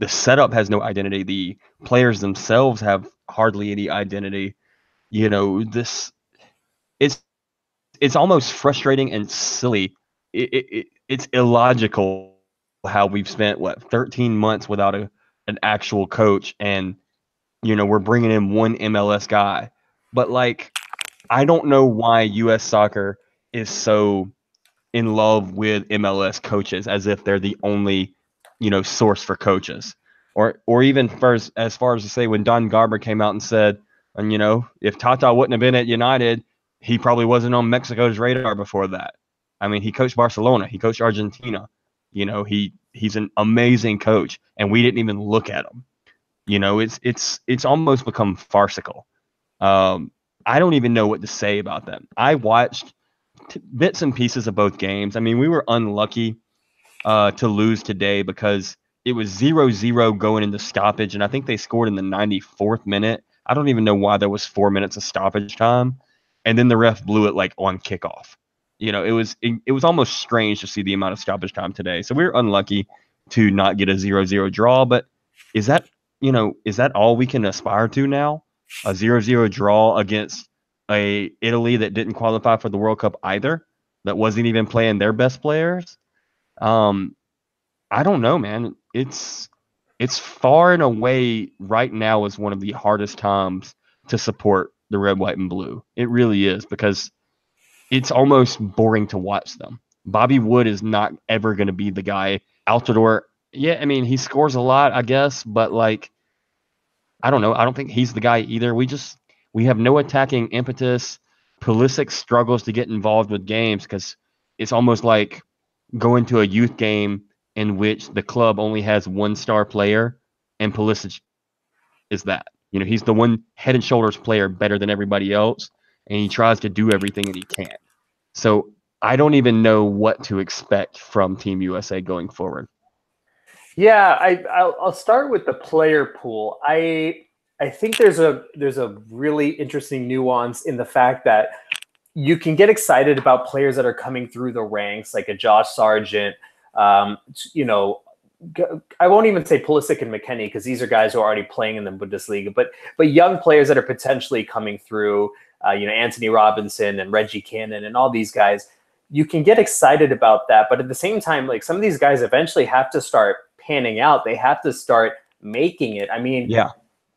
Speaker 2: setup has no identity. The players themselves have hardly any identity. It's almost frustrating and silly. It's illogical how we've spent 13 months without an actual coach, and we're bringing in one MLS guy. But I don't know why U.S. soccer is so in love with MLS coaches as if they're the only, source for coaches. Or even first, as far as to say when Don Garber came out and said, and if Tata wouldn't have been at United, he probably wasn't on Mexico's radar before that. I mean, he coached Barcelona, he coached Argentina. He's an amazing coach, and we didn't even look at him. It's almost become farcical. I don't even know what to say about them. I watched bits and pieces of both games. I mean, we were unlucky to lose today because it was 0-0 going into stoppage, and I think they scored in the 94th minute. I don't even know why there was 4 minutes of stoppage time, and then the ref blew it like on kickoff. It was almost strange to see the amount of stoppage time today. So we were unlucky to not get a 0-0 draw, but is that all we can aspire to now? A 0-0 draw against a Italy that didn't qualify for the World Cup either, that wasn't even playing their best players. I don't know, man. It's far and away right now is one of the hardest times to support the red, white, and blue. It really is, because it's almost boring to watch them. Bobby Wood is not ever going to be the guy. Altidore, yeah, I mean, he scores a lot, I guess, but like, I don't know. I don't think he's the guy either. We have no attacking impetus. Pulisic struggles to get involved with games because it's almost like going to a youth game in which the club only has one star player, and Pulisic is that. He's the one head and shoulders player better than everybody else, and he tries to do everything and he can't. So I don't even know what to expect from Team USA going forward.
Speaker 1: Yeah, I'll start with the player pool. I think there's a really interesting nuance in the fact that you can get excited about players that are coming through the ranks, like a Josh Sargent. I won't even say Pulisic and McKennie because these are guys who are already playing in the Bundesliga, but young players that are potentially coming through. Anthony Robinson and Reggie Cannon and all these guys. You can get excited about that, but at the same time, like, some of these guys eventually have to start panning out. They have to start making it. I mean,
Speaker 2: yeah.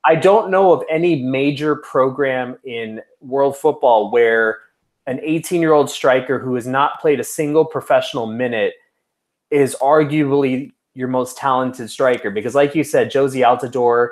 Speaker 1: I don't know of any major program in world football where an 18-year-old striker who has not played a single professional minute is arguably your most talented striker. Because like you said, Josie Altidore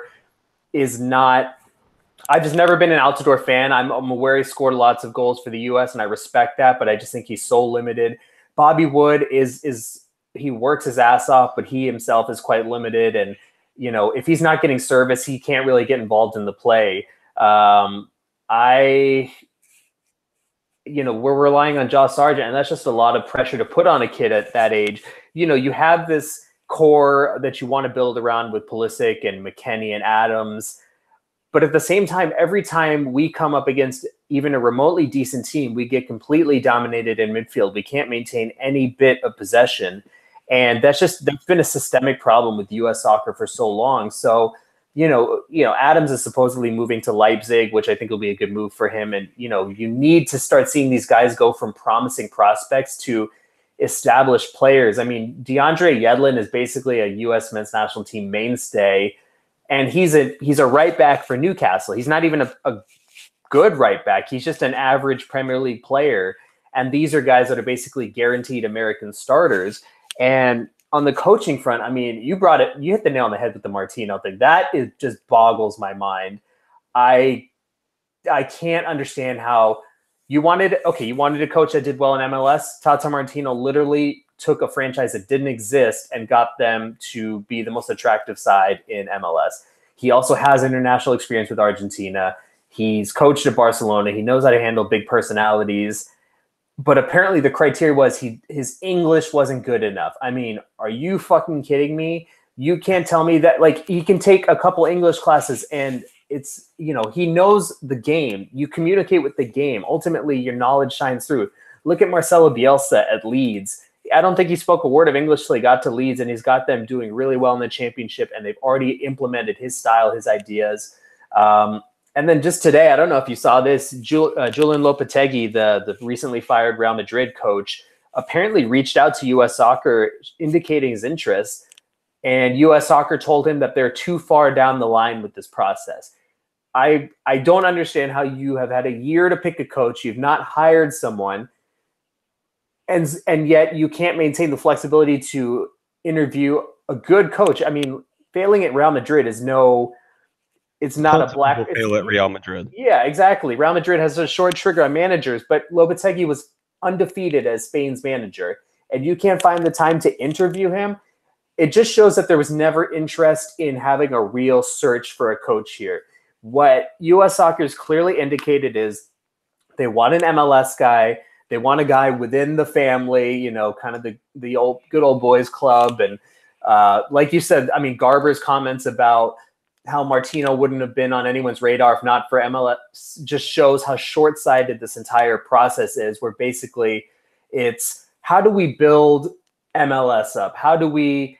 Speaker 1: is not – I've just never been an Altidore fan. I'm aware he scored lots of goals for the U.S., and I respect that, but I just think he's so limited. Bobby Wood is he works his ass off, but he himself is quite limited. And, if he's not getting service, he can't really get involved in the play. We're relying on Josh Sargent, and that's just a lot of pressure to put on a kid at that age. You have this core that you want to build around with Pulisic and McKennie and Adams. But at the same time, every time we come up against even a remotely decent team, we get completely dominated in midfield. We can't maintain any bit of possession. And that's been a systemic problem with U.S. soccer for so long. So, Adams is supposedly moving to Leipzig, which I think will be a good move for him. And, you need to start seeing these guys go from promising prospects to established players. I mean, DeAndre Yedlin is basically a U.S. men's national team mainstay. And he's a right back for Newcastle. He's not even a good right back. He's just an average Premier League player. And these are guys that are basically guaranteed American starters. And on the coaching front, I mean, you hit the nail on the head with the Martino thing. That just boggles my mind. I can't understand how you wanted a coach that did well in MLS. Tata Martino literally took a franchise that didn't exist and got them to be the most attractive side in MLS. He also has international experience with Argentina. He's coached at Barcelona. He knows how to handle big personalities. But apparently the criteria was his English wasn't good enough. I mean, are you fucking kidding me? You can't tell me that, like, he can take a couple English classes and it's, he knows the game. You communicate with the game. Ultimately, your knowledge shines through. Look at Marcelo Bielsa at Leeds. I don't think he spoke a word of English till he got to Leeds, and he's got them doing really well in the championship, and they've already implemented his style, his ideas. And then just today, I don't know if you saw this, Julian Lopetegui, the recently fired Real Madrid coach, apparently reached out to U.S. Soccer indicating his interest, and U.S. Soccer told him that they're too far down the line with this process. I don't understand how you have had a year to pick a coach. You've not hired someone, and yet you can't maintain the flexibility to interview a good coach. I mean, failing at Real Madrid is it's not
Speaker 2: Tons
Speaker 1: a black.
Speaker 2: of people fail at Real Madrid.
Speaker 1: Yeah, exactly. Real Madrid has a short trigger on managers, but Lopetegui was undefeated as Spain's manager, and you can't find the time to interview him. It just shows that there was never interest in having a real search for a coach here. What U.S. Soccer's clearly indicated is they want an MLS guy. They want a guy within the family, you know, kind of the old good old boys club. And like you said, I mean, Garber's comments about how Martino wouldn't have been on anyone's radar if not for MLS just shows how short-sighted this entire process is, where basically it's how do we build MLS up? How do we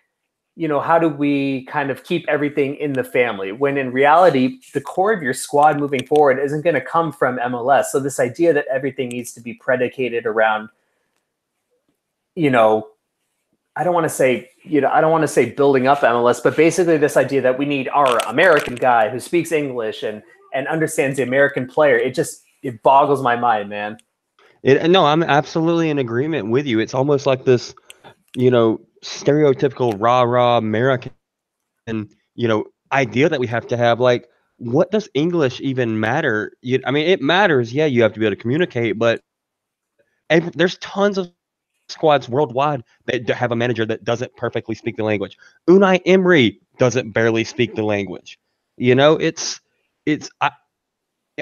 Speaker 1: kind of keep everything in the family? When in reality, the core of your squad moving forward isn't going to come from MLS. So this idea that everything needs to be predicated around, you know, I don't want to say building up MLS, but basically this idea that we need our American guy who speaks English and understands the American player. It boggles my mind, man.
Speaker 2: No, I'm absolutely in agreement with you. It's almost like this, you know, stereotypical rah-rah American, you know, idea that we have to have. Like, what does English even matter? I mean, it matters. Yeah, you have to be able to communicate, but there's tons of squads worldwide that have a manager that doesn't perfectly speak the language. Unai Emery doesn't barely speak the language. You know,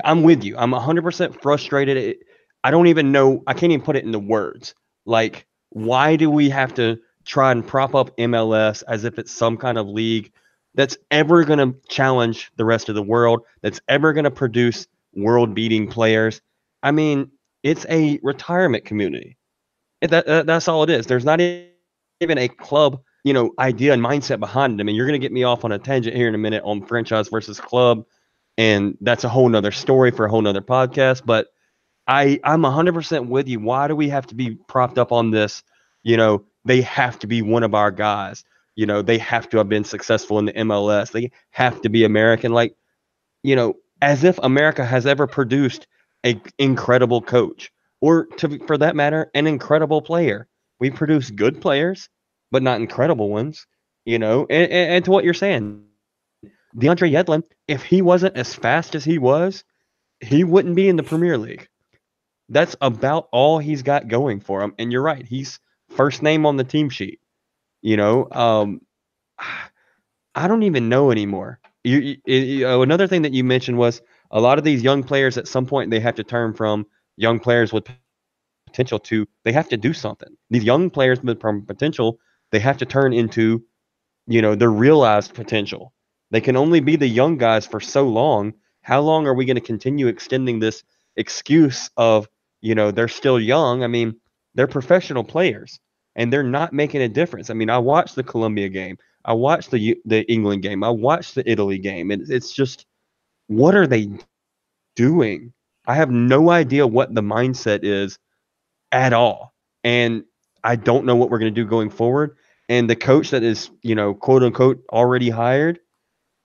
Speaker 2: I'm with you. I'm 100% frustrated. I don't even know. I can't even put it into words. Like, why do we have to try and prop up MLS as if it's some kind of league that's ever going to challenge the rest of the world, that's ever going to produce world-beating players? I mean, it's a retirement community. That's all it is. There's not even a club, you know, idea and mindset behind it. I mean, you're going to get me off on a tangent here in a minute on franchise versus club, and that's a whole nother story for a whole nother podcast. But I'm 100% with you. Why do we have to be propped up on this? You know, they have to be one of our guys. You know, they have to have been successful in the MLS. They have to be American. Like, you know, as if America has ever produced an incredible coach. Or, for that matter, an incredible player. We produce good players, but not incredible ones, you know. And to what you're saying, DeAndre Yedlin, if he wasn't as fast as he was, he wouldn't be in the Premier League. That's about all he's got going for him. And you're right, he's first name on the team sheet. You know, I don't even know anymore. Another thing that you mentioned was a lot of these young players at some point they have to turn from young players with potential to they have to do something. These young players with potential, they have to turn into, you know, their realized potential. They can only be the young guys for so long. How long are we going to continue extending this excuse of, you know, they're still young? I mean, they're professional players and they're not making a difference. I mean, I watched the Colombia game. I watched the England game. I watched the Italy game. And it's just, what are they doing? I have no idea what the mindset is at all. And I don't know what we're going to do going forward. And the coach that is, you know, quote unquote, already hired,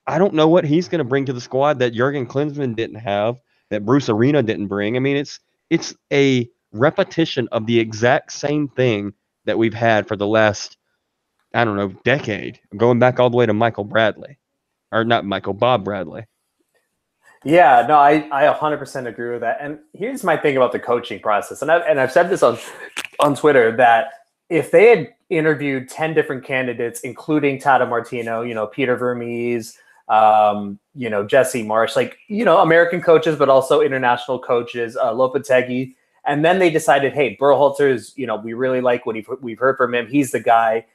Speaker 2: I don't know what he's going to bring to the squad that Jurgen Klinsmann didn't have, that Bruce Arena didn't bring. I mean, it's a repetition of the exact same thing that we've had for the last, I don't know, decade, going back all the way to Bob Bradley.
Speaker 1: Yeah, no, I 100% agree with that. And here's my thing about the coaching process. And I've said this on Twitter, that if they had interviewed 10 different candidates, including Tata Martino, you know, Peter Vermees, you know, Jesse Marsh, like, you know, American coaches, but also international coaches, Lopetegui. And then they decided, hey, Berhalter is, you know, we really like what we've heard from him. He's the guy.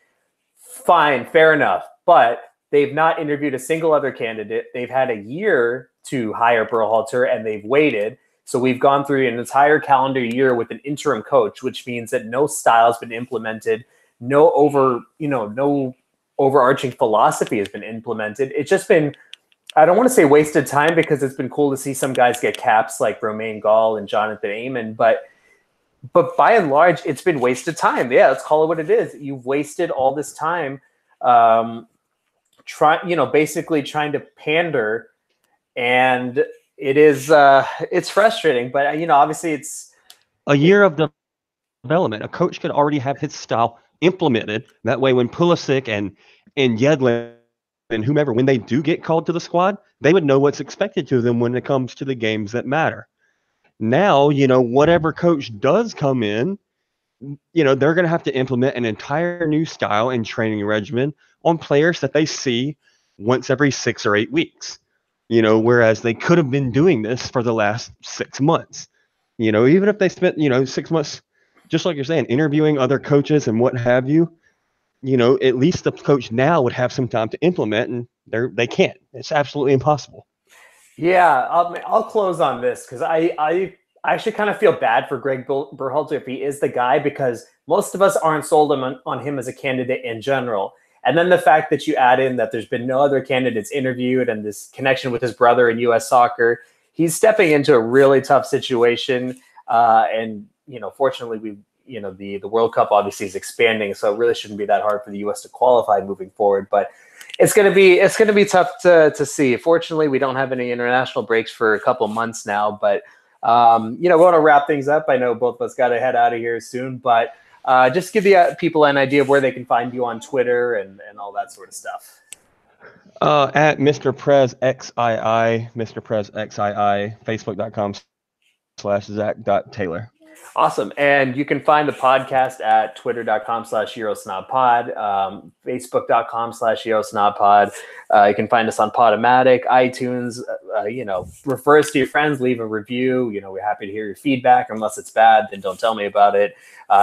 Speaker 1: Fine, fair enough. But they've not interviewed a single other candidate. They've had a year to hire Berhalter, and they've waited. So we've gone through an entire calendar year with an interim coach, which means that no style has been implemented, no overarching philosophy has been implemented. It's just been, I don't want to say wasted time, because it's been cool to see some guys get caps like Romain Gall and Jonathan Amon, but by and large, it's been wasted time. Yeah, let's call it what it is. You've wasted all this time, basically trying to pander. And it is, it's frustrating, but, you know, obviously it's
Speaker 2: a year of development. A coach could already have his style implemented. That way, when Pulisic and Yedlin and whomever, when they do get called to the squad, they would know what's expected to them when it comes to the games that matter. Now, whatever coach does come in, they're going to have to implement an entire new style and training regimen on players that they see once every 6 or 8 weeks. Whereas they could have been doing this for the last 6 months. Even if they spent, 6 months, just like you're saying, interviewing other coaches and what have you, at least the coach now would have some time to implement, and they can't. It's absolutely impossible.
Speaker 1: Yeah, I'll close on this because I actually kind of feel bad for Greg Berhalter if he is the guy, because most of us aren't sold on him as a candidate in general. And then the fact that you add in that there's been no other candidates interviewed and this connection with his brother in U.S. soccer, he's stepping into a really tough situation. And, fortunately, the World Cup obviously is expanding, so it really shouldn't be that hard for the U.S. to qualify moving forward. But it's going to be tough to see. Fortunately, we don't have any international breaks for a couple months now. But we want to wrap things up. I know both of us got to head out of here soon, but just give the people an idea of where they can find you on Twitter and all that sort of stuff.
Speaker 2: At Mr. Prez XII, Mr. Prez XII, Facebook.com/Zach.Taylor.
Speaker 1: Awesome. And you can find the podcast at twitter.com/Eurosnobpod, facebook.com/Eurosnobpod. You can find us on Podomatic, iTunes. Refer us to your friends, leave a review. We're happy to hear your feedback. Unless it's bad, then don't tell me about it.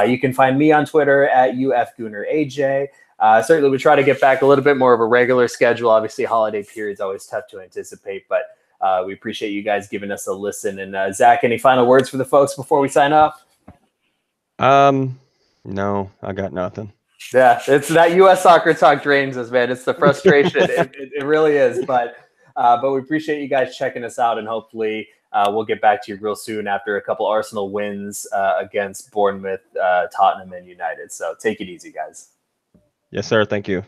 Speaker 1: You can find me on Twitter at UFGoonerAJ. Certainly, we try to get back a little bit more of a regular schedule. Obviously, holiday period is always tough to anticipate, but we appreciate you guys giving us a listen. And Zach, any final words for the folks before we sign off?
Speaker 2: No, I got nothing.
Speaker 1: Yeah, it's that U.S. soccer talk drains us, man. It's the frustration. it really is. But we appreciate you guys checking us out, and hopefully we'll get back to you real soon after a couple Arsenal wins against Bournemouth, Tottenham, and United. So take it easy, guys.
Speaker 2: Yes, sir. Thank you.